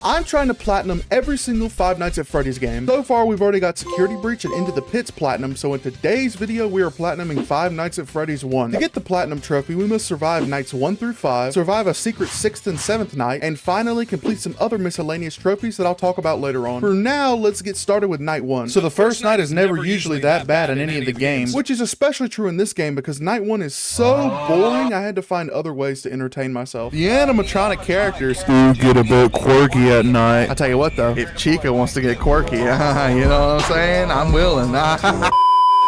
I'm trying to platinum every single Five Nights at Freddy's game. So far, we've already got Security Breach and Into the Pits platinum, so in today's video, we are platinuming Five Nights at Freddy's 1. To get the platinum trophy, we must survive nights 1 through 5, survive a secret 6th and 7th night, and finally complete some other miscellaneous trophies that I'll talk about later on. For now, let's get started with night 1. So the first night is never usually that bad in any of the games, which is especially true in this game because night 1 is so boring, I had to find other ways to entertain myself. The animatronic characters do get a bit quirky at night. I tell you what though, if Chica wants to get quirky, you know what I'm saying? I'm willing.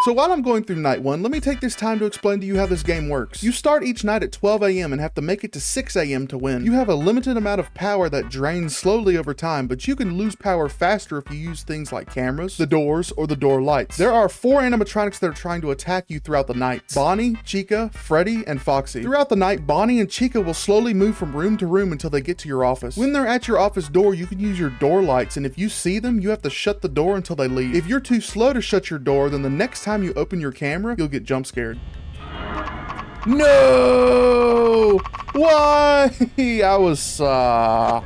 So while I'm going through night 1, let me take this time to explain to you how this game works. You start each night at 12 AM and have to make it to 6 AM to win. You have a limited amount of power that drains slowly over time, but you can lose power faster if you use things like cameras, the doors, or the door lights. There are 4 animatronics that are trying to attack you throughout the night: Bonnie, Chica, Freddy, and Foxy. Throughout the night, Bonnie and Chica will slowly move from room to room until they get to your office. When they're at your office door, you can use your door lights, and if you see them, you have to shut the door until they leave. If you're too slow to shut your door, then the next time you open your camera, you'll get jump scared. No! Why? I was ah,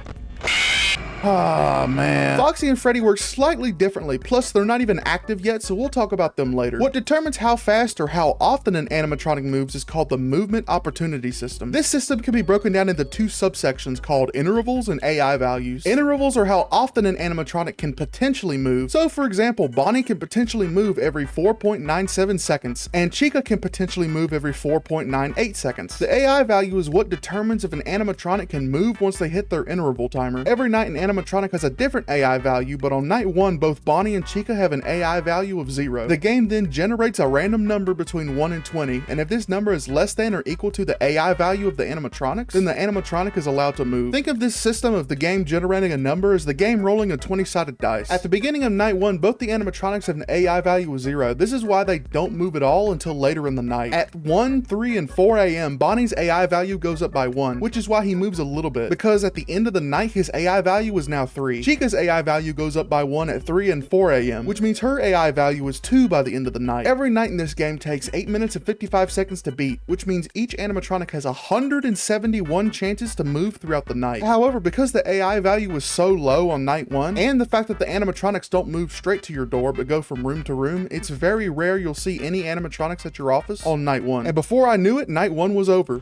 man. Foxy and Freddy work slightly differently, plus they're not even active yet, so we'll talk about them later. What determines how fast or how often an animatronic moves is called the movement opportunity system. This system can be broken down into 2 subsections called intervals and AI values. Intervals are how often an animatronic can potentially move. So for example, Bonnie can potentially move every 4.97 seconds, and Chica can potentially move every 4.98 seconds. The AI value is what determines if an animatronic can move once they hit their interval timer. Every night an animatronic has a different AI value, but on night 1, both Bonnie and Chica have an AI value of 0. The game then generates a random number between 1 and 20, and if this number is less than or equal to the AI value of the animatronics, then the animatronic is allowed to move. Think of this system of the game generating a number as the game rolling a 20-sided dice. At the beginning of night 1, both the animatronics have an AI value of 0. This is why they don't move at all until later in the night. At 1, 3, and 4 AM, Bonnie's AI value goes up by 1, which is why he moves a little bit, because at the end of the night, his AI value is now 3. Chica's AI value goes up by 1 at 3 and 4 AM, which means her AI value is 2 by the end of the night. Every night in this game takes 8 minutes and 55 seconds to beat, which means each animatronic has 171 chances to move throughout the night. However, because the AI value is so low on night 1, and the fact that the animatronics don't move straight to your door but go from room to room, it's very rare you'll see any animatronics at your office on night 1. And before I knew it, night 1 was over.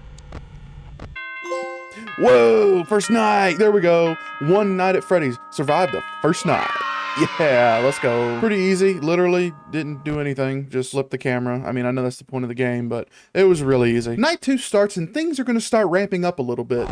Whoa, first night. There we go. One night at Freddy's. Survived the first night. Yeah, let's go. Pretty easy. Literally didn't do anything. Just flip the camera. I mean, I know that's the point of the game, but it was really easy. Night 2 starts and things are going to start ramping up a little bit.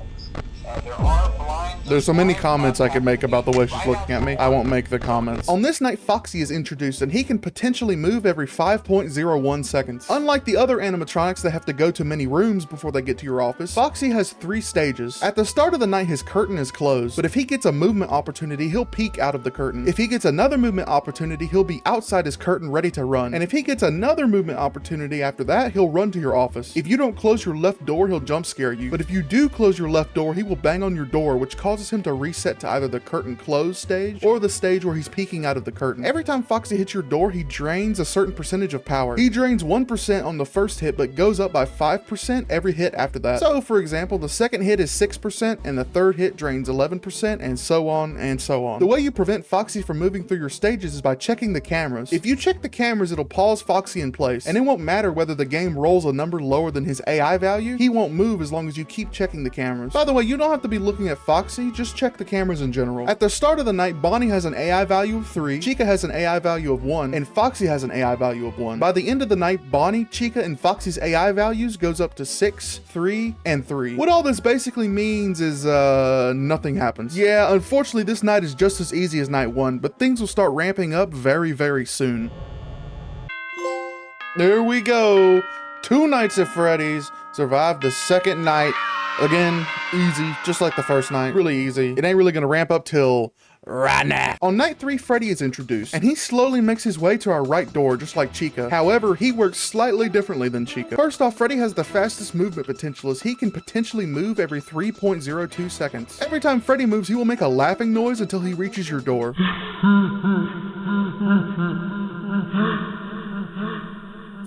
There's so many comments I could make about the way she's looking at me. I won't make the comments. On this night, Foxy is introduced and he can potentially move every 5.01 seconds. Unlike the other animatronics that have to go to many rooms before they get to your office, Foxy has 3 stages. At the start of the night, his curtain is closed, but if he gets a movement opportunity, he'll peek out of the curtain. If he gets another movement opportunity, he'll be outside his curtain ready to run. And if he gets another movement opportunity after that, he'll run to your office. If you don't close your left door, he'll jump scare you. But if you do close your left door, he will bang on your door, which causes him to reset to either the curtain closed stage or the stage where he's peeking out of the curtain. Every time Foxy hits your door, he drains a certain percentage of power. He drains 1% on the first hit, but goes up by 5% every hit after that. So for example, the second hit is 6% and the third hit drains 11%, and so on and so on. The way you prevent Foxy from moving through your stages is by checking the cameras. If you check the cameras, it'll pause Foxy in place, and it won't matter whether the game rolls a number lower than his AI value, he won't move as long as you keep checking the cameras. By the way, you don't have to be looking at Foxy, just check the cameras in general. At the start of the night, Bonnie has an AI value of 3, Chica has an AI value of 1, and Foxy has an AI value of 1. By the end of the night, Bonnie, Chica, and Foxy's AI values goes up to 6, 3, and 3. What all this basically means is, nothing happens. Yeah, unfortunately, this night is just as easy as night 1, but things will start ramping up very, very soon. There we go. 2 nights at Freddy's. Survived the second night. Again, easy, just like the first night. Really easy. It ain't really gonna ramp up till right now. On night 3, Freddy is introduced, and he slowly makes his way to our right door, just like Chica. However, he works slightly differently than Chica. First off, Freddy has the fastest movement potential, as he can potentially move every 3.02 seconds. Every time Freddy moves, he will make a laughing noise until he reaches your door.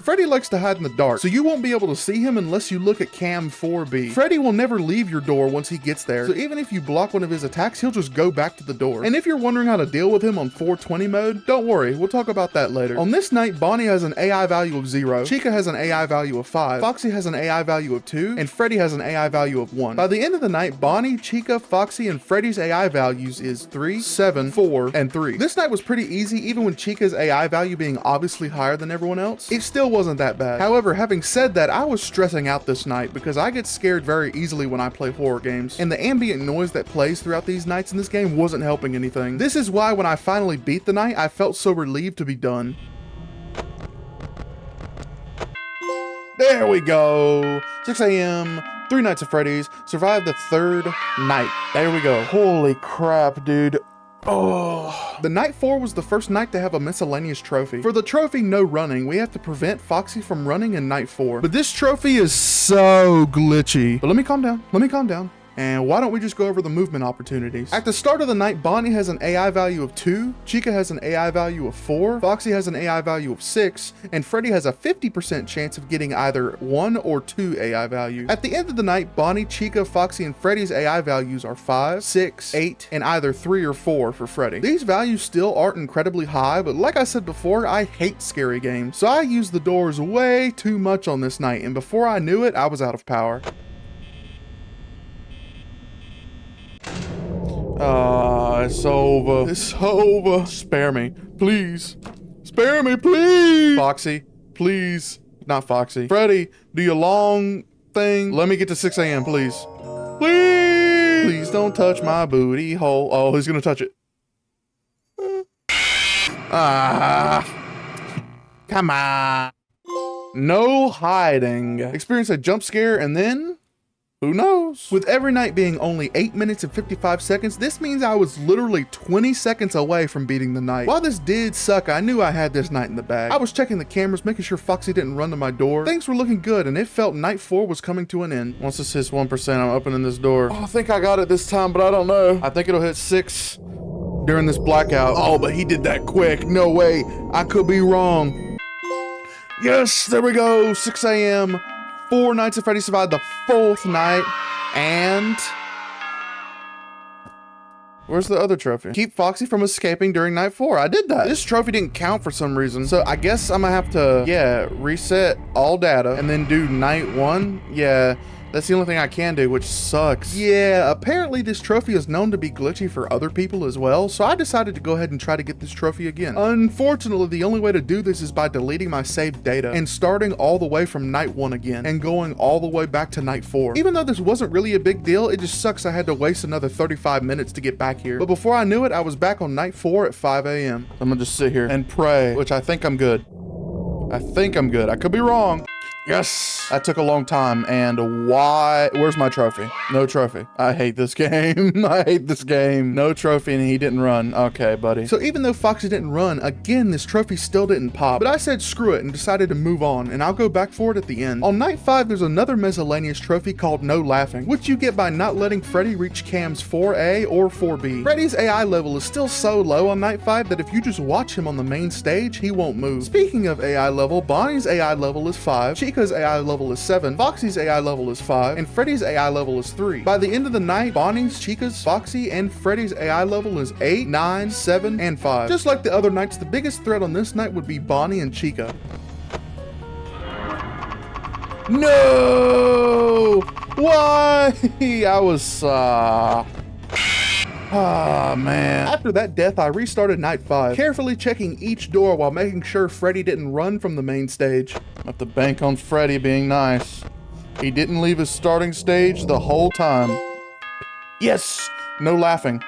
Freddy likes to hide in the dark, so you won't be able to see him unless you look at cam 4B. Freddy will never leave your door once he gets there, so even if you block one of his attacks, he'll just go back to the door. And if you're wondering how to deal with him on 420 mode, don't worry, we'll talk about that later. On this night, Bonnie has an AI value of 0, Chica has an AI value of 5, Foxy has an AI value of 2, and Freddy has an AI value of 1. By the end of the night, Bonnie, Chica, Foxy, and Freddy's AI values is 3, 7, 4, and 3. This night was pretty easy, even with Chica's AI value being obviously higher than everyone else. It still wasn't that bad. However, having said that, I was stressing out this night because I get scared very easily when I play horror games, and the ambient noise that plays throughout these nights in this game wasn't helping anything. This is why when I finally beat the night, I felt so relieved to be done. There we go. 6 a.m. 3 nights of Freddy's. Survived the 3rd night. There we go. Holy crap, dude. Oh. The night 4 was the first night to have a miscellaneous trophy. For the trophy no running, we have to prevent Foxy from running in night 4. But this trophy is so glitchy. But let me calm down. Let me calm down. And why don't we just go over the movement opportunities? At the start of the night, Bonnie has an AI value of 2, Chica has an AI value of 4, Foxy has an AI value of 6, and Freddy has a 50% chance of getting either 1 or 2 AI values. At the end of the night, Bonnie, Chica, Foxy, and Freddy's AI values are 5, 6, 8, and either 3 or 4 for Freddy. These values still aren't incredibly high, but like I said before, I hate scary games, so I used the doors way too much on this night, and before I knew it, I was out of power. It's over. It's over. Spare me, please. Spare me, please. Foxy, please. Not Foxy. Freddy, do your long thing. Let me get to 6 a.m., please. Please. Please don't touch my booty hole. Oh, he's gonna touch it. Come on. No hiding. Experience a jump scare and then who knows? With every night being only 8 minutes and 55 seconds, this means I was literally 20 seconds away from beating the night. While this did suck, I knew I had this night in the bag. I was checking the cameras, making sure Foxy didn't run to my door. Things were looking good, and it felt night 4 was coming to an end. Once this hits 1%, I'm opening this door. Oh, I think I got it this time, but I don't know. I think it'll hit 6 during this blackout. Oh, but he did that quick. No way. I could be wrong. Yes, there we go. 6 a.m. 4 nights of Freddy survived the 4th night, and where's the other trophy? Keep Foxy from escaping during night 4. I did that. This trophy didn't count for some reason, so I guess I'm gonna have to, reset all data and then do night 1. Yeah, that's the only thing I can do, which sucks. Yeah, apparently this trophy is known to be glitchy for other people as well, so I decided to go ahead and try to get this trophy again. Unfortunately, the only way to do this is by deleting my saved data and starting all the way from night 1 again and going all the way back to night 4. Even though this wasn't really a big deal, it just sucks I had to waste another 35 minutes to get back here. But before I knew it, I was back on night 4 at 5 a.m. I'm gonna just sit here and pray, which I think I'm good. I think I'm good. I could be wrong. Yes, that took a long time, and why? Where's my trophy? No trophy. I hate this game. I hate this game. No trophy, and he didn't run. Okay, buddy. So even though Foxy didn't run, again, this trophy still didn't pop, but I said screw it and decided to move on, and I'll go back for it at the end. On night 5, there's another miscellaneous trophy called No Laughing, which you get by not letting Freddy reach cams 4A or 4B. Freddy's AI level is still so low on night 5 that if you just watch him on the main stage, he won't move. Speaking of AI level, Bonnie's AI level is 5, Chica's AI level is 7, Foxy's AI level is 5, and Freddy's AI level is 3. By the end of the night, Bonnie's, Chica's, Foxy, and Freddy's AI level is 8, 9, 7, and 5. Just like the other nights, the biggest threat on this night would be Bonnie and Chica. No! Why? I was, Ah, man. After that death, I restarted night 5, carefully checking each door while making sure Freddy didn't run from the main stage. I have to bank on Freddy being nice. He didn't leave his starting stage the whole time. Yes! No laughing.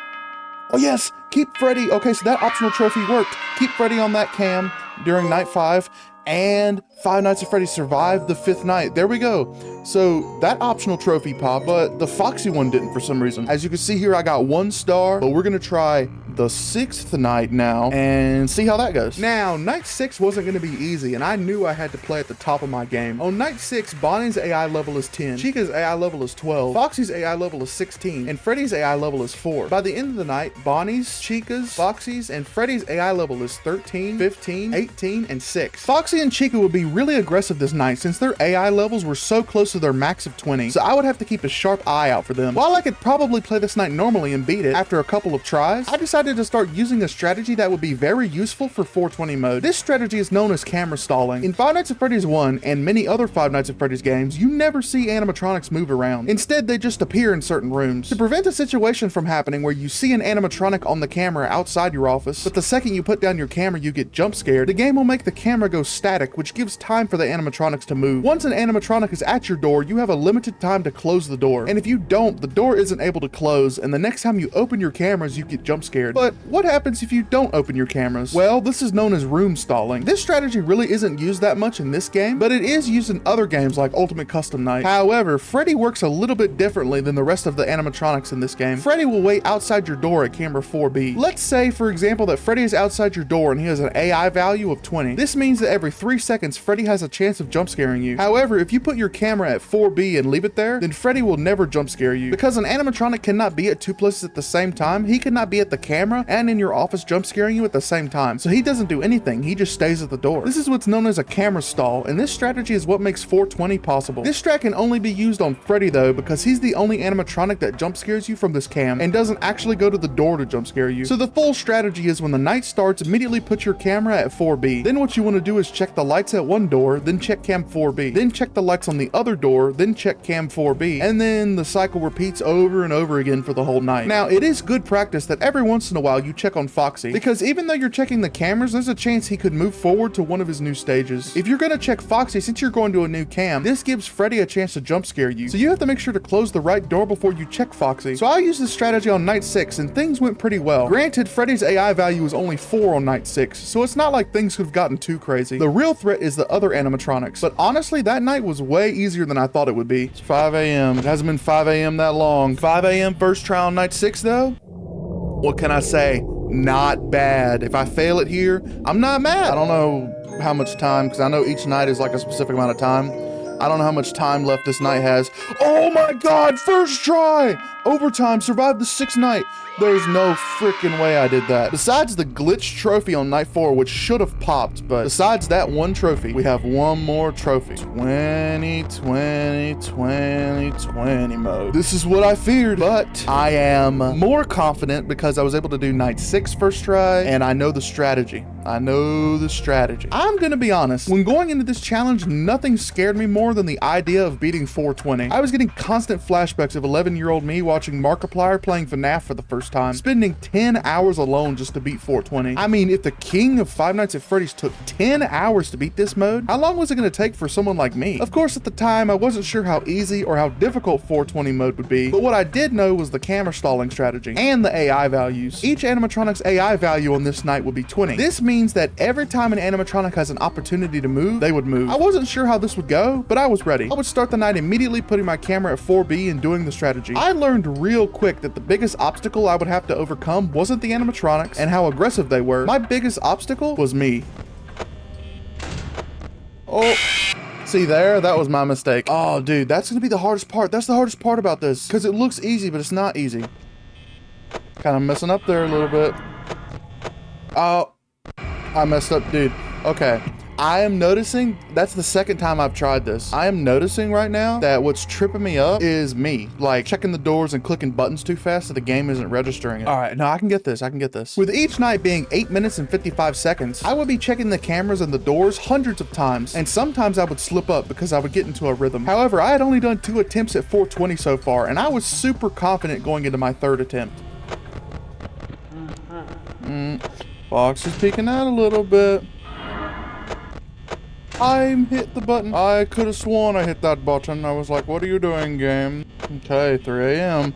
Oh yes! Keep Freddy. Okay, so that optional trophy worked. Keep Freddy on that cam during night 5. And 5 Nights at Freddy survived the 5th night. There we go. So that optional trophy popped, but the Foxy one didn't for some reason. As you can see here, I got 1 star, but we're gonna try the 6th night now and see how that goes. Now, night 6 wasn't going to be easy, and I knew I had to play at the top of my game. On night 6, Bonnie's AI level is 10, Chica's AI level is 12, Foxy's AI level is 16, and Freddy's AI level is 4. By the end of the night, Bonnie's, Chica's, Foxy's, and Freddy's AI level is 13, 15, 18, and 6. Foxy and Chica would be really aggressive this night since their AI levels were so close to their max of 20, so I would have to keep a sharp eye out for them. While I could probably play this night normally and beat it after a couple of tries, I decided to start using a strategy that would be very useful for 420 mode. This strategy is known as camera stalling. In Five Nights at Freddy's 1 and many other Five Nights at Freddy's games, you never see animatronics move around. Instead, they just appear in certain rooms. To prevent a situation from happening where you see an animatronic on the camera outside your office, but the second you put down your camera you get jump scared, the game will make the camera go static, which gives time for the animatronics to move. Once an animatronic is at your door, you have a limited time to close the door, and if you don't, the door isn't able to close, and the next time you open your cameras you get jump scared. But what happens if you don't open your cameras? Well, this is known as room stalling. This strategy really isn't used that much in this game, but it is used in other games like Ultimate Custom Night. However, Freddy works a little bit differently than the rest of the animatronics in this game. Freddy will wait outside your door at camera 4B. Let's say, for example, that Freddy is outside your door and he has an AI value of 20. This means that every 3 seconds, Freddy has a chance of jump scaring you. However, if you put your camera at 4B and leave it there, then Freddy will never jump scare you. Because an animatronic cannot be at 2 places at the same time, he cannot be at the camera and in your office jump scaring you at the same time. So he doesn't do anything, he just stays at the door. This is what's known as a camera stall, and this strategy is what makes 420 possible. This strat can only be used on Freddy though, because he's the only animatronic that jump scares you from this cam and doesn't actually go to the door to jump scare you. So the full strategy is when the night starts, immediately put your camera at 4B. Then what you want to do is check the lights at one door, then check cam 4B, then check the lights on the other door, then check cam 4B, and then the cycle repeats over and over again for the whole night. Now, it is good practice that every once in a while you check on Foxy, because even though you're checking the cameras, there's a chance he could move forward to one of his new stages. If you're going to check Foxy, since you're going to a new cam, this gives Freddy a chance to jump scare you. So you have to make sure to close the right door before you check Foxy. So I used this strategy on night 6 and things went pretty well. Granted, Freddy's AI value is only 4 on night 6, so it's not like things could have gotten too crazy. The real threat is the other animatronics, but honestly, that night was way easier than I thought it would be. It's 5 a.m. It hasn't been 5 a.m. that long. 5 a.m. first try on night 6 though? What can I say? Not bad. If I fail it here, I'm not mad. I don't know how much time, because I know each night is like a specific amount of time. I don't know how much time left this night has. Oh my God, first try! Overtime, survived the 6th night. There's no freaking way I did that. Besides the glitch trophy on night 4, which should have popped, but besides that one trophy, we have one more trophy. 20 mode. This is what I feared, but I am more confident because I was able to do night 6 first try, and I know the strategy. I'm gonna be honest, when going into this challenge, nothing scared me more than the idea of beating 420. I was getting constant flashbacks of 11-year-old me watching Markiplier playing FNaF for the first time, spending 10 hours alone just to beat 420. I mean, if the king of Five Nights at Freddy's took 10 hours to beat this mode, how long was it gonna take for someone like me? Of course, at the time, I wasn't sure how easy or how difficult 420 mode would be, but what I did know was the camera stalling strategy and the AI values. Each animatronic's AI value on this night would be 20. This means that every time an animatronic has an opportunity to move, they would move. I wasn't sure how this would go, but I was ready. I would start the night immediately putting my camera at 4B and doing the strategy. I learned real quick that the biggest obstacle I would have to overcome wasn't the animatronics and how aggressive they were. My biggest obstacle was me. Oh, see there? That was my mistake. Oh, dude, that's gonna be the hardest part. That's the hardest part about this, because it looks easy, but it's not easy. Kind of messing up there a little bit. Oh, I messed up, dude. Okay. I am noticing, that's the second time I've tried this. I am noticing right now that what's tripping me up is me, like checking the doors and clicking buttons too fast so the game isn't registering it. All right, no, I can get this, With each night being 8 minutes and 55 seconds, I would be checking the cameras and the doors hundreds of times, and sometimes I would slip up because I would get into a rhythm. However, I had only done 2 attempts at 420 so far, and I was super confident going into my 3rd attempt. Fox is peeking out a little bit. I hit the button. I could have sworn I hit that button. I was like, what are you doing, game? Okay, 3 a.m.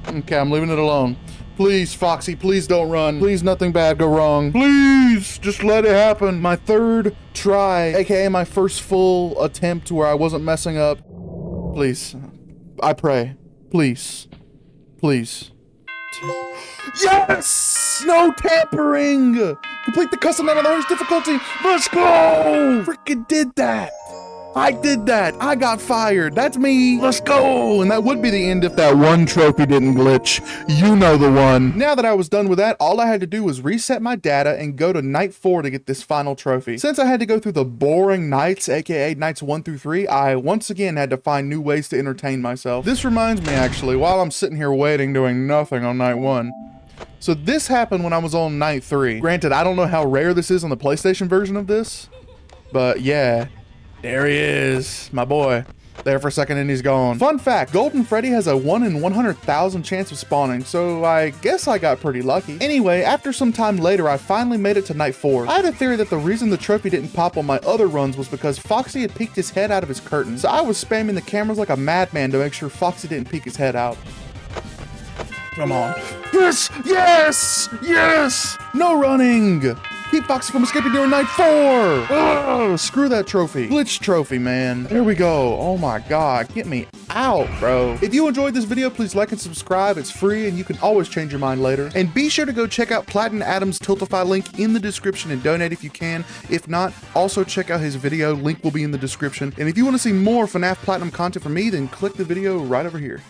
Okay, I'm leaving it alone. Please, Foxy, please don't run. Please, nothing bad go wrong. Please, just let it happen. My 3rd try, aka my first full attempt where I wasn't messing up. Please, I pray. Please. Please. Yes! Yes! No tampering! Complete the custom on the hardest difficulty. Let's go! Freaking did that. I did that. I got fired. That's me. Let's go. And that would be the end if that one trophy didn't glitch. You know the one. Now that I was done with that, all I had to do was reset my data and go to night 4 to get this final trophy. Since I had to go through the boring nights, aka nights 1 through 3, I once again had to find new ways to entertain myself. This reminds me actually, while I'm sitting here waiting doing nothing on night 1. So this happened when I was on night 3. Granted, I don't know how rare this is on the PlayStation version of this, but yeah. There he is, my boy. There for a second and he's gone. Fun fact, Golden Freddy has a 1 in 100,000 chance of spawning, so I guess I got pretty lucky. Anyway, after some time later, I finally made it to night 4. I had a theory that the reason the trophy didn't pop on my other runs was because Foxy had peeked his head out of his curtain. So I was spamming the cameras like a madman to make sure Foxy didn't peek his head out. Come on. Yes! Yes! Yes! No running! Keep Foxy from escaping during night 4! Oh, screw that trophy. Glitch trophy, man. There we go. Oh my god. Get me out, bro. If you enjoyed this video, please like and subscribe. It's free and you can always change your mind later. And be sure to go check out Platinum Adam's Tiltify link in the description and donate if you can. If not, also check out his video. Link will be in the description. And if you want to see more FNaF Platinum content from me, then click the video right over here.